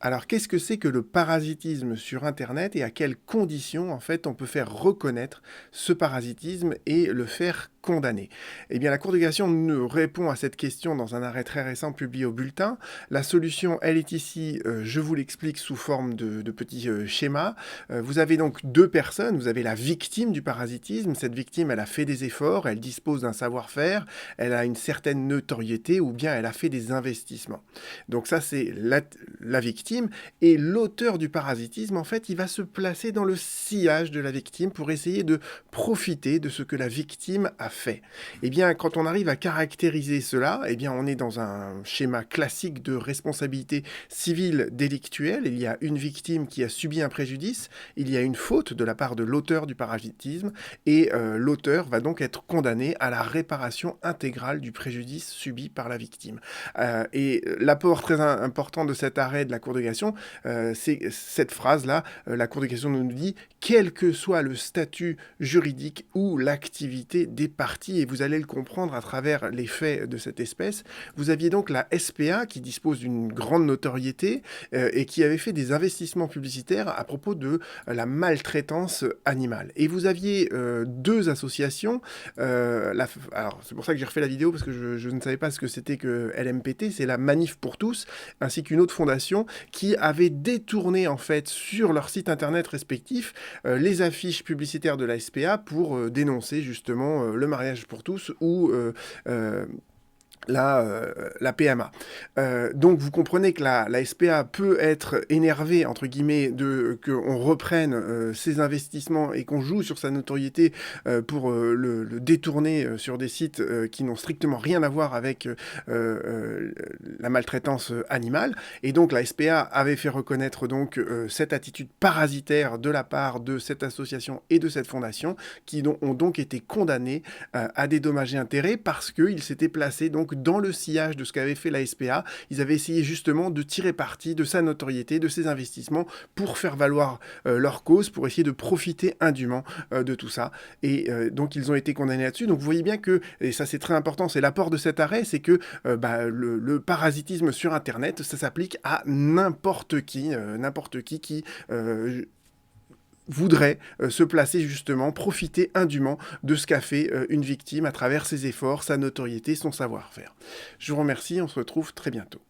Alors, qu'est-ce que c'est que le parasitisme sur internet et à quelles conditions, en fait, on peut faire reconnaître ce parasitisme et le faire condamner? Eh bien, la Cour de cassation nous répond à cette question dans un arrêt très récent publié au Bulletin. La solution, elle est ici, je vous l'explique sous forme de petits schémas. Vous avez donc deux personnes, vous avez la victime du parasitisme. Cette victime, elle a fait des efforts, elle dispose d'un savoir-faire, elle a une certaine notoriété ou bien elle a fait des investissements. Donc ça, c'est la victime. Et l'auteur du parasitisme, en fait, il va se placer dans le sillage de la victime pour essayer de profiter de ce que la victime a fait. Eh bien, quand on arrive à caractériser cela, eh bien, on est dans un schéma classique de responsabilité civile délictuelle. Il y a une victime qui a subi un préjudice, il y a une faute de la part de l'auteur du parasitisme, et l'auteur va donc être condamné à la réparation intégrale du préjudice subi par la victime. Et l'apport très important de cet arrêt de la Cour de cassation, c'est cette phrase-là. La Cour de cassation nous dit « quel que soit le statut juridique ou l'activité des parties », et vous allez le comprendre à travers les faits de cette espèce. Vous aviez donc la SPA qui dispose d'une grande notoriété et qui avait fait des investissements publicitaires à propos de la maltraitance animale. Et vous aviez deux associations. Alors, c'est pour ça que j'ai refait la vidéo, parce que je ne savais pas ce que c'était que LMPT, c'est la Manif pour tous, ainsi qu'une autre fondation qui avait détourné en fait sur leur site internet respectif les affiches publicitaires de la SPA pour dénoncer justement le mariage pour tous ou la PMA. Donc vous comprenez que la SPA peut être énervée, entre guillemets, qu'on reprenne ses investissements et qu'on joue sur sa notoriété pour le détourner sur des sites qui n'ont strictement rien à voir avec la maltraitance animale. Et donc la SPA avait fait reconnaître donc cette attitude parasitaire de la part de cette association et de cette fondation qui ont donc été condamnés à des dommages et intérêts parce qu'ils s'étaient placés donc dans le sillage de ce qu'avait fait la SPA. Ils avaient essayé justement de tirer parti de sa notoriété, de ses investissements pour faire valoir leur cause, pour essayer de profiter indûment de tout ça. Et donc ils ont été condamnés là-dessus. Donc vous voyez bien que, et ça c'est très important, c'est l'apport de cet arrêt, c'est que le parasitisme sur Internet, ça s'applique à n'importe qui qui voudrait se placer justement, profiter indûment de ce qu'a fait une victime à travers ses efforts, sa notoriété, son savoir-faire. Je vous remercie, on se retrouve très bientôt.